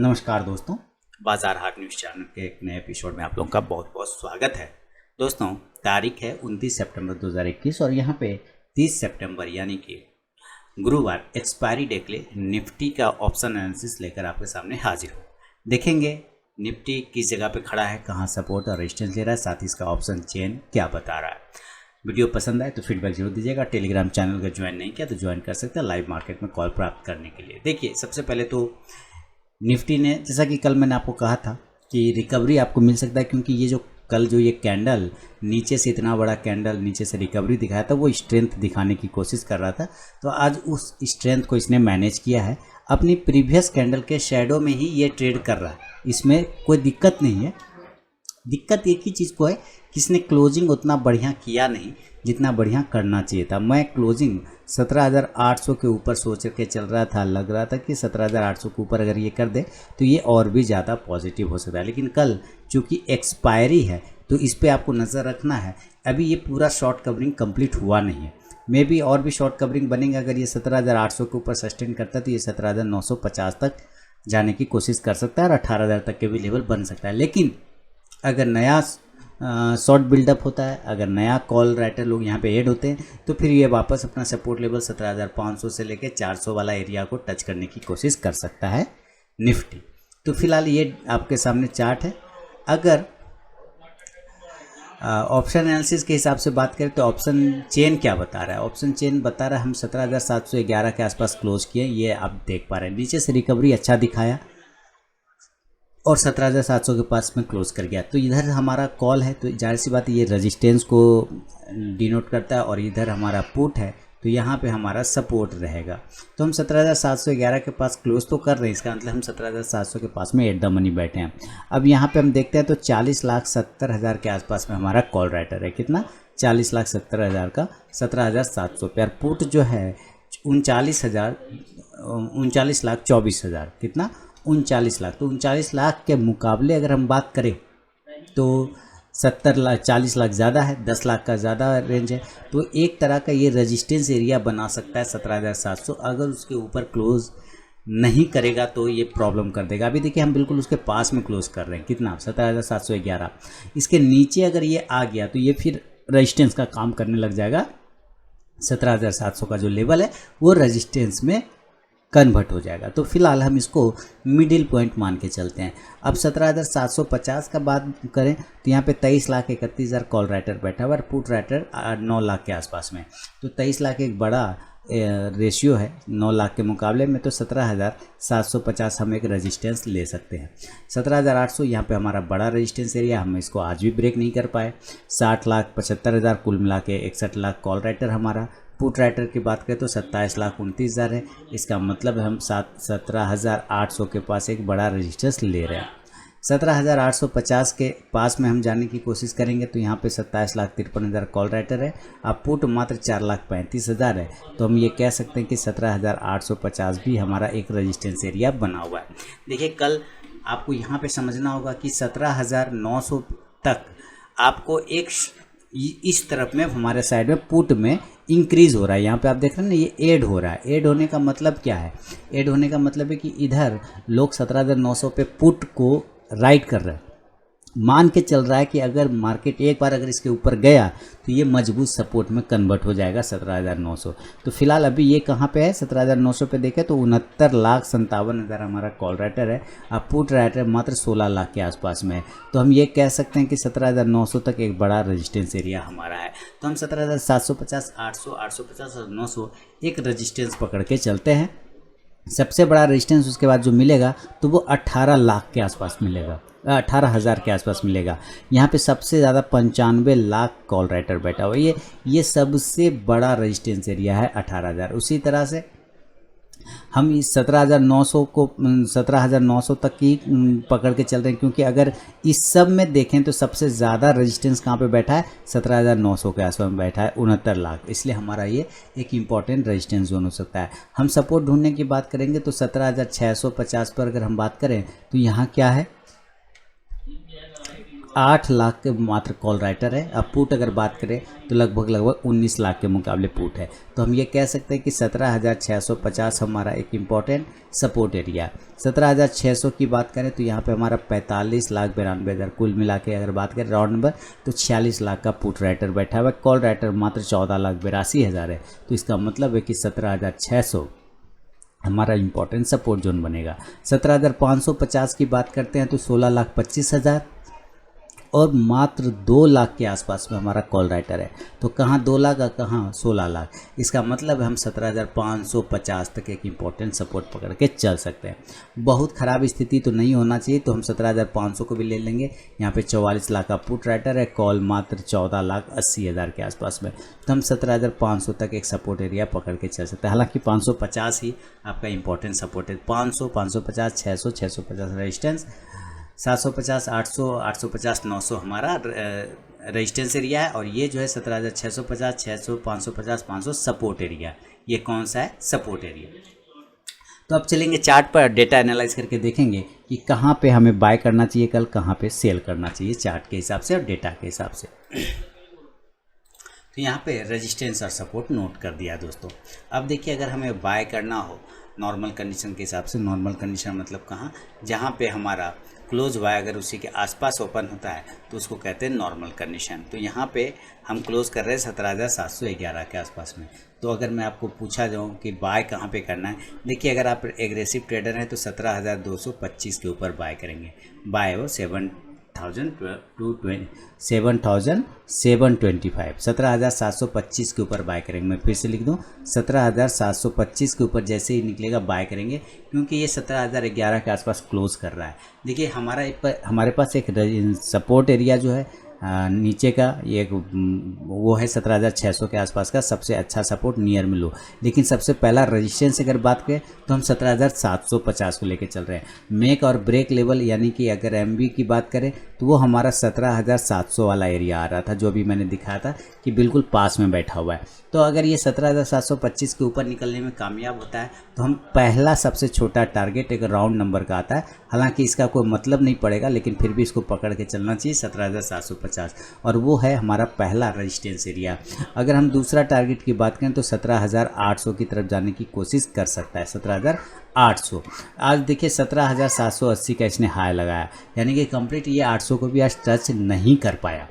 नमस्कार दोस्तों, बाजार हाट न्यूज़ चैनल के एक नए एपिसोड में आप लोगों का बहुत बहुत स्वागत है। दोस्तों, तारीख है 29 सितंबर 2021 और यहाँ पे 30 सितंबर यानी कि गुरुवार एक्सपायरी डे के लिए निफ्टी का ऑप्शन एनालिसिस लेकर आपके सामने हाजिर हो। देखेंगे निफ्टी किस जगह पे खड़ा है, कहाँ सपोर्ट और रेजिस्टेंस ले रहा है, साथ ही इसका ऑप्शन चेन क्या बता रहा है। वीडियो पसंद आए तो फीडबैक जरूर दीजिएगा। टेलीग्राम चैनल का ज्वाइन नहीं किया तो ज्वाइन कर सकते हैं लाइव मार्केट में कॉल प्राप्त करने के लिए। देखिए, सबसे पहले तो निफ्टी ने, जैसा कि कल मैंने आपको कहा था कि रिकवरी आपको मिल सकता है, क्योंकि ये जो कल जो ये कैंडल नीचे से, इतना बड़ा कैंडल नीचे से रिकवरी दिखाया था, वो स्ट्रेंथ दिखाने की कोशिश कर रहा था। तो आज उस स्ट्रेंथ को इसने मैनेज किया है। अपनी प्रीवियस कैंडल के शैडो में ही ये ट्रेड कर रहा है, इसमें कोई दिक्कत नहीं है। दिक्कत एक ही चीज़ को है कि इसने क्लोजिंग उतना बढ़िया किया नहीं जितना बढ़िया करना चाहिए था। मैं क्लोजिंग 17,800 के ऊपर सोच के चल रहा था, लग रहा था कि 17,800 के ऊपर अगर ये कर दे तो ये और भी ज़्यादा पॉजिटिव हो सकता है। लेकिन कल चूँकि एक्सपायरी है तो इस पर आपको नज़र रखना है। अभी ये पूरा शॉर्ट कवरिंग कंप्लीट हुआ नहीं है, मे बी और भी शॉर्ट कवरिंग बनेंगे। अगर ये 17,800 के ऊपर सस्टेन करता है तो ये 17,950 तक जाने की कोशिश कर सकता है और 18,000 तक के भी लेवल बन सकता है। लेकिन अगर नया शॉर्ट बिल्डअप होता है, अगर नया कॉल राइटर लोग यहाँ पे ऐड होते हैं तो फिर ये वापस अपना सपोर्ट लेवल 17,500 से लेकर 400 वाला एरिया को टच करने की कोशिश कर सकता है निफ्टी। तो फिलहाल ये आपके सामने चार्ट है। अगर ऑप्शन एनालिसिस के हिसाब से बात करें तो ऑप्शन चेन क्या बता रहा है? ऑप्शन चेन बता रहा है हम 17,711 के आसपास क्लोज किए, ये आप देख पा रहे हैं। नीचे से रिकवरी अच्छा दिखाया और 17,700 के पास में क्लोज कर गया। तो इधर हमारा कॉल है, तो जाहिर सी बात ये रेजिस्टेंस को डिनोट करता है, और इधर हमारा पुट है तो यहाँ पे हमारा सपोर्ट रहेगा। तो हम 17,711 के पास क्लोज तो कर रहे हैं, इसका मतलब हम 17,700 के पास में एट द मनी बैठे हैं। अब यहाँ पे हम देखते हैं तो 40,70,000 के आसपास में हमारा कॉल राइटर है। कितना? 40,70,000 का 17,700 पे। और पुट जो है 39,24,000। कितना? 39 लाख। तो 39 लाख के मुकाबले अगर हम बात करें तो 70 लाख, 40 लाख ज़्यादा है, 10 लाख का ज़्यादा रेंज है। तो एक तरह का ये रेजिस्टेंस एरिया बना सकता है 17,700। अगर उसके ऊपर क्लोज नहीं करेगा तो ये प्रॉब्लम कर देगा। अभी देखिए हम बिल्कुल उसके पास में क्लोज कर रहे हैं। कितना? 17,711। इसके नीचे अगर ये आ गया तो ये फिर रेजिस्टेंस का काम करने लग जाएगा। 17,700 का जो लेवल है वो रेजिस्टेंस में कन्वर्ट हो जाएगा। तो फिलहाल हम इसको मिडिल पॉइंट मान के चलते हैं। अब 17,750 का बात करें तो यहाँ पे 23,31,000 कॉल राइटर बैठा हुआ और पुट राइटर 9 लाख के आसपास में। तो 23 लाख एक बड़ा रेशियो है 9 लाख के मुकाबले में। तो 17,750 हम एक रेजिस्टेंस ले सकते हैं। 17,800 यहाँ पे हमारा बड़ा रेजिस्टेंस एरिया, हम इसको आज भी ब्रेक नहीं कर पाए। 60,75,000 कुल मिला के 61 लाख कॉल राइटर हमारा। पुट राइटर की बात करें तो 27,29,000 है। इसका मतलब हम 17,800 के पास एक बड़ा रेजिस्टेंस ले रहे हैं। 17,850 के पास में हम जाने की कोशिश करेंगे तो यहाँ पे 27,53,000 कॉल राइटर है। अब पुट मात्र 4,35,000 है। तो हम ये कह सकते हैं कि 17,850 भी हमारा एक रेजिस्टेंस एरिया बना हुआ है। देखिए, कल आपको यहाँ पे समझना होगा कि 17,900 तक आपको एक इस तरफ में हमारे साइड में पुट में इंक्रीज हो रहा है। यहाँ पे आप देख रहे हैं ना, ये ऐड हो रहा है। ऐड होने का मतलब क्या है? ऐड होने का मतलब है कि इधर लोग 17,900 पे पुट को राइट कर रहे हैं, मान के चल रहा है कि अगर मार्केट एक बार अगर इसके ऊपर गया तो ये मजबूत सपोर्ट में कन्वर्ट हो जाएगा 17,900। तो फिलहाल अभी ये कहाँ पे है? 17,900 पे देखें तो 69,57,000 हमारा कॉल राइटर है। अब पुट राइटर मात्र 16 लाख के आसपास में है। तो हम ये कह सकते हैं कि 17,900 तक एक बड़ा रेजिस्टेंस एरिया हमारा है। तो हम 17,750, 800, 850 और 900 एक रेजिस्टेंस पकड़ के चलते हैं। सबसे बड़ा रेजिस्टेंस उसके बाद जो मिलेगा तो वो 18 लाख के आसपास मिलेगा, 18,000 के आसपास मिलेगा। यहाँ पे सबसे ज़्यादा 95 लाख कॉल राइटर बैठा हुआ है। ये सबसे बड़ा रेजिस्टेंस एरिया है 18,000। उसी तरह से हम इस 17,900 तक की पकड़ के चल रहे हैं, क्योंकि अगर इस सब में देखें तो सबसे ज़्यादा रेजिस्टेंस कहाँ पे बैठा है? 17,900 के आसपास में बैठा है, 69 लाख। इसलिए हमारा ये एक इम्पॉर्टेंट रेजिस्टेंस जोन हो सकता है। हम सपोर्ट ढूंढने की बात करेंगे तो 17,650 पर अगर हम बात करें तो यहाँ क्या है? 8 लाख के मात्र कॉल राइटर है। अब पुट अगर बात करें तो लगभग 19 लाख के मुकाबले पुट है। तो हम ये कह सकते हैं कि 17,650 हमारा एक इम्पॉर्टेंट सपोर्ट एरिया। 17,600 की बात करें तो यहाँ पे हमारा 45,92,000 कुल मिला के अगर बात करें राउंड नंबर तो 46 लाख का पुट राइटर बैठा हुआ है। कॉल राइटर मात्र 14,82,000 है। तो इसका मतलब है कि 17,600 हमारा इम्पोर्टेंट सपोर्ट जोन बनेगा। 17,550 की बात करते हैं तो 16,25,000 और मात्र 2 लाख के आसपास में हमारा कॉल राइटर है। तो कहाँ 2 लाख और कहाँ 16 लाख। इसका मतलब है हम 17,550 तक एक इम्पोर्टेंट सपोर्ट पकड़ के चल सकते हैं। बहुत ख़राब स्थिति तो नहीं होना चाहिए, तो हम 17,500 को भी ले लेंगे। यहाँ पे 44 लाख का पुट राइटर है, कॉल मात्र 14,80,000 के आसपास में। तो हम 17,500 तक एक सपोर्ट एरिया पकड़ के चल सकते हैं। हालांकि 550 ही आपका इम्पोर्टेंट सपोर्ट है। 500, 550, 600, 650 रेजिस्टेंस, 750, 800, 850, 900 हमारा रेजिस्टेंस एरिया है। और ये जो है 17,650, 600, 550, 500 सपोर्ट एरिया। ये कौन सा है? Support area. तो अब चलेंगे चार्ट पर, डेटा एनालाइज करके देखेंगे कि कहाँ पे हमें बाय करना चाहिए कल, कहाँ पे सेल करना चाहिए चार्ट के हिसाब से और डेटा के हिसाब से। तो यहाँ पे रेजिस्टेंस और सपोर्ट नोट कर दिया दोस्तों। अब देखिए, अगर हमें बाय करना हो नॉर्मल कंडीशन के हिसाब से, नॉर्मल कंडीशन मतलब कहाँ, जहाँ पे हमारा क्लोज बाय अगर उसी के आसपास ओपन होता है तो उसको कहते हैं नॉर्मल कंडीशन। तो यहाँ पे हम क्लोज कर रहे हैं 17,711 के आसपास में। तो अगर मैं आपको पूछा जाऊँ कि बाय कहाँ पे करना है, देखिए अगर आप एग्रेसिव ट्रेडर हैं तो 17,225 के ऊपर बाय करेंगे। बाय हो 7,725, 17,725 के ऊपर बाय करेंगे। मैं फिर से लिख दूं, 17,725 के ऊपर जैसे ही निकलेगा बाय करेंगे, क्योंकि ये 17,011 के आसपास क्लोज कर रहा है। देखिए हमारे पास एक सपोर्ट एरिया जो है नीचे का, ये वो है 17,600 के आसपास का सबसे अच्छा सपोर्ट नियर में लो। लेकिन सबसे पहला रेजिस्टेंस अगर बात करें तो हम 17,750 को लेके चल रहे हैं। मेक और ब्रेक लेवल यानी कि अगर एमबी की बात करें तो वो हमारा 17,700 वाला एरिया आ रहा था, जो अभी मैंने दिखाया था कि बिल्कुल पास में बैठा हुआ है। तो अगर ये 17,725 के ऊपर निकलने में कामयाब होता है तो हम पहला सबसे छोटा टारगेट एक राउंड नंबर का आता है। हालांकि इसका कोई मतलब नहीं पड़ेगा, लेकिन फिर भी इसको पकड़ के चलना चाहिए 17,750, और वो है हमारा पहला रेजिस्टेंस एरिया। अगर हम दूसरा टारगेट की बात करें तो 17,800 की तरफ जाने की कोशिश कर सकता है। 17,800 आज देखिए 17,780 का इसने हाई लगाया, यानी कि कंप्लीट ये 800 को भी आज टच नहीं कर पाया।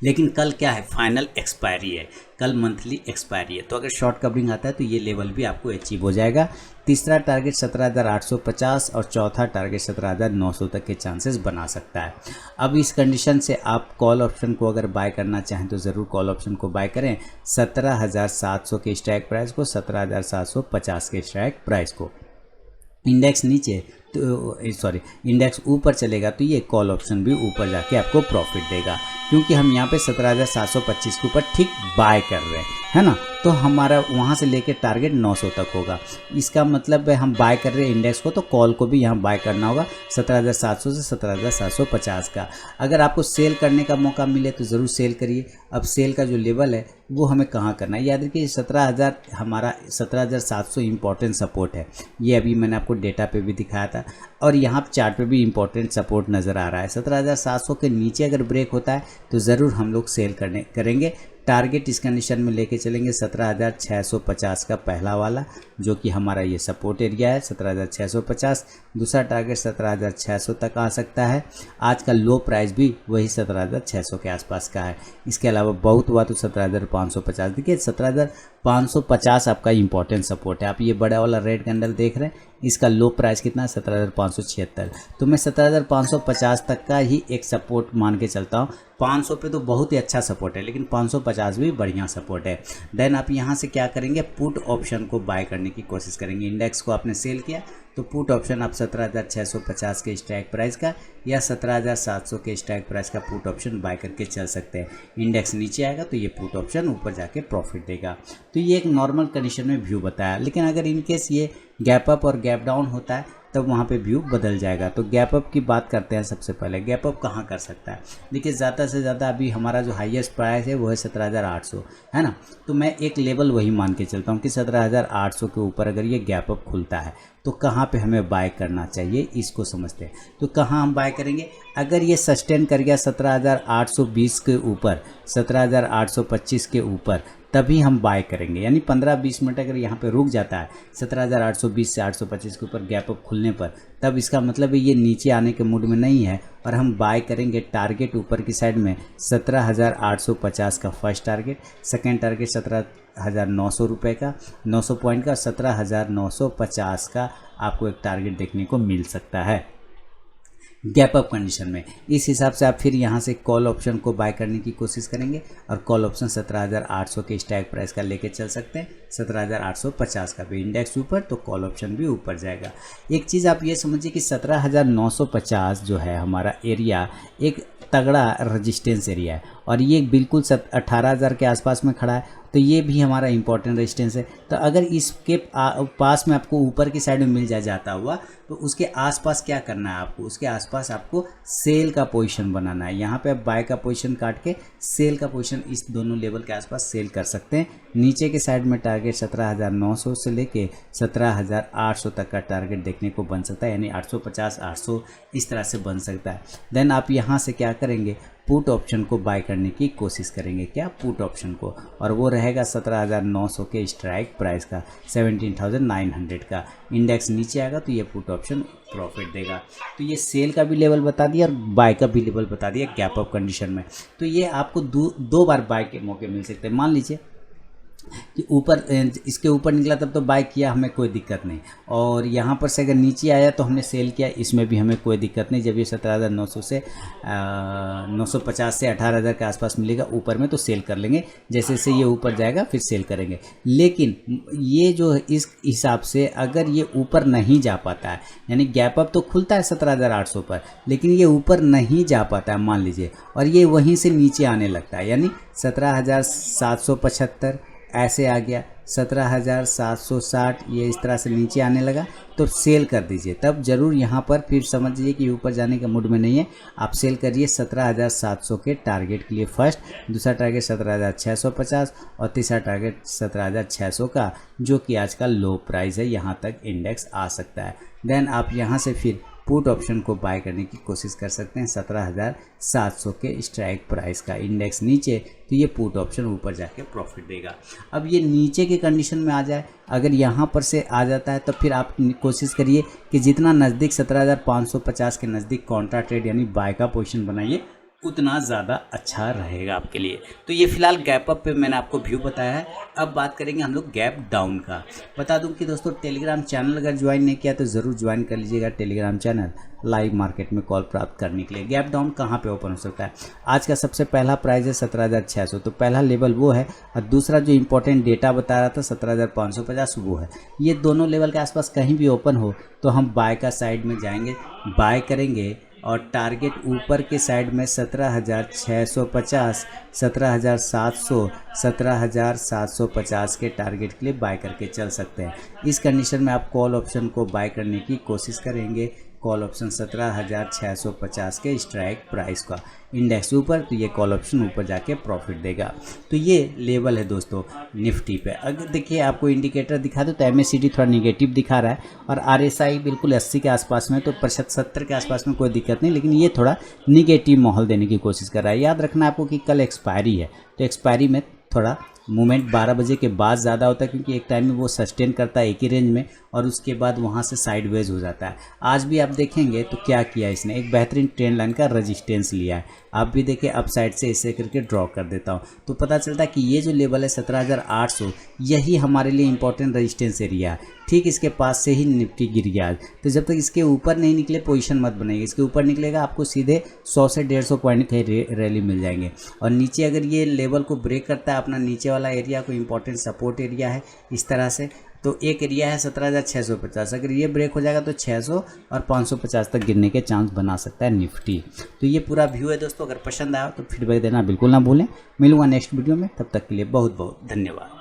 लेकिन कल क्या है, फाइनल एक्सपायरी है, कल मंथली एक्सपायरी है। तो अगर शॉर्ट कवरिंग आता है तो ये लेवल भी आपको अचीव हो जाएगा। तीसरा टारगेट 17,850 और चौथा टारगेट 17,900 तक के चांसेस बना सकता है। अब इस कंडीशन से आप कॉल ऑप्शन को अगर बाय करना चाहें तो ज़रूर कॉल ऑप्शन को बाय करें। 17,700 के स्ट्राइक प्राइस को, 17,750 के स्ट्राइक प्राइस को। इंडेक्स नीचे तो इंडेक्स ऊपर चलेगा तो ये कॉल ऑप्शन भी ऊपर जाके आपको प्रॉफिट देगा, क्योंकि हम यहाँ पे 17,725 के ऊपर ठीक बाय कर रहे हैं, है ना। तो हमारा वहाँ से लेके टारगेट 900 तक होगा। इसका मतलब है हम बाय कर रहे हैं इंडेक्स को, तो कॉल को भी यहाँ बाय करना होगा 17,700 से 17,750 का। अगर आपको सेल करने का मौका मिले तो ज़रूर सेल करिए। अब सेल का जो लेवल है वो हमें कहाँ करना है, याद रखिए 17,000 हमारा 17,700 इम्पॉर्टेंट सपोर्ट है। ये अभी मैंने आपको डेटा पे भी दिखाया था और यहाँ चार्ट पे भी इम्पोर्टेंट सपोर्ट नज़र आ रहा है। 17,700 के नीचे अगर ब्रेक होता है तो ज़रूर हम लोग सेल करेंगे। टारगेट इस कंडीशन में लेके चलेंगे 17,650 का पहला वाला, जो कि हमारा ये सपोर्ट एरिया है 17,650। दूसरा टारगेट 17,600 तक आ सकता है। आज का लो प्राइस भी वही 17,600 के आसपास का है। इसके अलावा बहुत हुआ तो 17,550। देखिए 17,550 आपका इंपॉर्टेंट सपोर्ट है। आप ये बड़ा वाला रेड कैंडल देख रहे हैं, इसका लो प्राइस कितना है 17,576। तो मैं 17,550 तक का ही एक सपोर्ट मान के चलता हूँ। 500 पे तो बहुत ही अच्छा सपोर्ट है, लेकिन 550 भी बढ़िया सपोर्ट है। देन आप यहाँ से क्या करेंगे, पुट ऑप्शन को बाय करने की कोशिश करेंगे। इंडेक्स को आपने सेल किया तो पुट ऑप्शन आप 17,650 के स्ट्राइक प्राइस का या 17,700 के स्ट्राइक प्राइस का पुट ऑप्शन बाय करके चल सकते हैं। इंडेक्स नीचे आएगा तो ये पुट ऑप्शन ऊपर जाके प्रॉफिट देगा। तो ये एक नॉर्मल कंडीशन में व्यू बताया, लेकिन अगर इनकेस ये गैप अप और गैप डाउन होता है तब वहाँ पे व्यू बदल जाएगा। तो गैप अप की बात करते हैं। सबसे पहले गैप अप कहाँ कर सकता है, देखिए ज़्यादा से ज़्यादा अभी हमारा जो हाईएस्ट प्राइस है वो है 17,800, है ना। तो मैं एक लेवल वही मान के चलता हूँ कि 17,800 के ऊपर अगर ये गैप अप खुलता है तो कहाँ पे हमें बाय करना चाहिए इसको समझते हैं। तो कहाँ हम बाय करेंगे, अगर ये सस्टेन कर गया 17,820 के ऊपर, 17,825 के ऊपर, तभी हम बाय करेंगे। यानी 15-20 मिनट अगर यहाँ पे रुक जाता है 17,820 से 825 के ऊपर गैप अप खुलने पर, तब इसका मतलब है ये नीचे आने के मूड में नहीं है और हम बाय करेंगे। टारगेट ऊपर की साइड में 17,850 का फर्स्ट टारगेट, सेकेंड टारगेट 17,900 रुपये का, 900 पॉइंट का, 17,950 का आपको एक टारगेट देखने को मिल सकता है गैप अप कंडीशन में। इस हिसाब से आप फिर यहाँ से कॉल ऑप्शन को बाय करने की कोशिश करेंगे और कॉल ऑप्शन 17,800 के स्ट्राइक प्राइस का लेके चल सकते हैं। 17,850 का भी इंडेक्स ऊपर तो कॉल ऑप्शन भी ऊपर जाएगा। एक चीज़ आप ये समझिए कि 17,950 जो है हमारा एरिया एक तगड़ा रेजिस्टेंस एरिया है और ये बिल्कुल 18,000 के आसपास में खड़ा है, तो ये भी हमारा इंपॉर्टेंट रेजिस्टेंस है। तो अगर इसके पास में आपको ऊपर की साइड में मिल जाता हुआ, तो उसके आसपास क्या करना है आपको, उसके आसपास आपको सेल का पोजीशन बनाना है। यहाँ पे आप बाय का पोजीशन काट के सेल का पोजीशन इस दोनों लेवल के आसपास सेल कर सकते हैं। नीचे के साइड में टारगेट 17,900 से लेके 17,800 तक का टारगेट देखने को बन सकता है, यानी 850, 800 इस तरह से बन सकता है। देन आप यहाँ से क्या करेंगे, पुट ऑप्शन को बाय करने की कोशिश करेंगे। क्या, पुट ऑप्शन को, और वो रहेगा 17,900 के स्ट्राइक प्राइस का, 17,900 का। इंडेक्स नीचे आएगा तो ये पुट ऑप्शन प्रॉफिट देगा। तो ये सेल का भी लेवल बता दिया और बाय का भी लेवल बता दिया गैप अप कंडीशन में। तो ये आपको दो बार बाय के मौके मिल सकते हैं। मान लीजिए कि ऊपर इसके ऊपर निकला तब तो बाय किया, हमें कोई दिक्कत नहीं, और यहाँ पर से अगर नीचे आया तो हमने सेल किया, इसमें भी हमें कोई दिक्कत नहीं। जब ये 17,900 से 950 से 18,000 के आसपास मिलेगा ऊपर में तो सेल कर लेंगे। जैसे जैसे ये ऊपर जाएगा फिर सेल करेंगे। लेकिन ये जो इस हिसाब से अगर ये ऊपर नहीं जा पाता है, यानी गैप अप तो खुलता है 17,800 पर, लेकिन ये ऊपर नहीं जा पाता है मान लीजिए, और ये वहीं से नीचे आने लगता है, यानी 17,775 ऐसे आ गया, 17,760 ये इस तरह से नीचे आने लगा, तो सेल कर दीजिए। तब जरूर यहाँ पर फिर समझिए कि ऊपर जाने के मूड में नहीं है, आप सेल करिए 17,700 के टारगेट के लिए फर्स्ट, दूसरा टारगेट 17,650 और तीसरा टारगेट 17,600 का, जो कि आज का लो प्राइस है, यहाँ तक इंडेक्स आ सकता है। देन आप यहाँ से फिर पुट ऑप्शन को बाय करने की कोशिश कर सकते हैं 17,700 के स्ट्राइक प्राइस का। इंडेक्स नीचे तो ये पुट ऑप्शन ऊपर जाके प्रॉफिट देगा। अब ये नीचे के कंडीशन में आ जाए, अगर यहाँ पर से आ जाता है तो फिर आप कोशिश करिए कि जितना नज़दीक 17,550 के नज़दीक कॉन्ट्रा ट्रेड यानी बाय का पोजीशन बनाइए, उतना ज़्यादा अच्छा रहेगा आपके लिए। तो ये फिलहाल गैप अप पे मैंने आपको व्यू बताया है। अब बात करेंगे हम लोग गैप डाउन का। बता दूं कि दोस्तों टेलीग्राम चैनल अगर ज्वाइन नहीं किया तो ज़रूर ज्वाइन कर लीजिएगा टेलीग्राम चैनल, लाइव मार्केट में कॉल प्राप्त करने के लिए। गैप डाउन कहाँ पे ओपन हो सकता है, आज का सबसे पहला प्राइस है 17,600, तो पहला लेवल वो है, और दूसरा जो इंपॉर्टेंट डेटा बता रहा था 17,550 वो है। ये दोनों लेवल के आसपास कहीं भी ओपन हो तो हम बाय का साइड में जाएंगे, बाय करेंगे, और टारगेट ऊपर के साइड में 17,650, 17,700, 17,750 के टारगेट के लिए बाय करके चल सकते हैं। इस कंडीशन में आप कॉल ऑप्शन को बाय करने की कोशिश करेंगे। कॉल ऑप्शन 17,650 के स्ट्राइक प्राइस का, इंडेक्स ऊपर तो ये कॉल ऑप्शन ऊपर जाके प्रॉफिट देगा। तो ये लेवल है दोस्तों निफ्टी पे। अगर देखिए आपको इंडिकेटर दिखा दो तो MACD थोड़ा निगेटिव दिखा रहा है और RSI बिल्कुल 80 के आसपास में, तो प्रतिशत 70 के आसपास में कोई दिक्कत नहीं, लेकिन ये थोड़ा निगेटिव माहौल देने की कोशिश कर रहा है। याद रखना आपको कि कल एक्सपायरी है, तो एक्सपायरी में थोड़ा मूवमेंट 12 बजे के बाद ज़्यादा होता है, क्योंकि एक टाइम में वो सस्टेन करता है एक ही रेंज में और उसके बाद वहाँ से साइडवेज हो जाता है। आज भी आप देखेंगे तो क्या किया इसने, एक बेहतरीन ट्रेंड लाइन का रेजिस्टेंस लिया है। आप भी देखिए अप साइड से ऐसे करके ड्रॉ कर देता हूँ तो पता चलता है कि ये जो लेवल है 17,800 यही हमारे लिए इंपॉर्टेंट रेजिस्टेंस एरिया है। ठीक इसके पास से ही निफ्टी गिर गया आज, तो जब तक इसके ऊपर नहीं निकले पोजीशन मत बनाइए। इसके ऊपर निकलेगा आपको सीधे 100 से 150 पॉइंट के रैली मिल जाएंगे, और नीचे अगर ये लेवल को ब्रेक करता है, अपना नीचे वाला एरिया को इंपॉर्टेंट सपोर्ट एरिया है इस तरह से, तो एक एरिया है 17,650, अगर ये ब्रेक हो जाएगा तो 600 और 550 तक गिरने के चांस बना सकता है निफ्टी। तो ये पूरा व्यू है दोस्तों, अगर पसंद आया तो फीडबैक देना बिल्कुल ना भूलें। मिलूंगा नेक्स्ट वीडियो में, तब तक के लिए बहुत बहुत धन्यवाद।